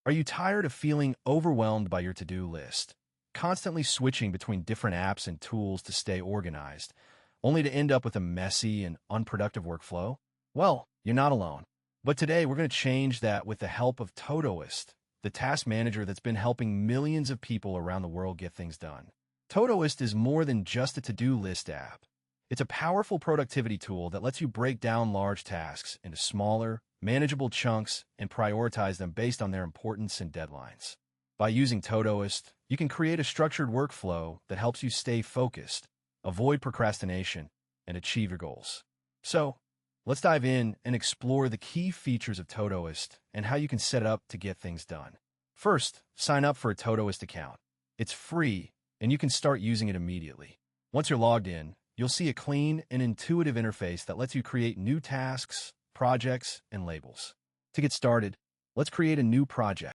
Are you tired of feeling overwhelmed by your to-do list, constantly switching between different apps and tools to stay organized, only to end up with a messy and unproductive workflow? Well, you're not alone. But today we're going to change that with the help of Todoist, the task manager that's been helping millions of people around the world get things done. Todoist is more than just a to-do list app. It's a powerful productivity tool that lets you break down large tasks into smaller, manageable chunks and prioritize them based on their importance and deadlines. By using Todoist, you can create a structured workflow that helps you stay focused, avoid procrastination, and achieve your goals. So, let's dive in and explore the key features of Todoist and how you can set it up to get things done. First, sign up for a Todoist account. It's free, and you can start using it immediately. Once you're logged in, you'll see a clean and intuitive interface that lets you create new tasks, projects, and labels. To get started, let's create a new project.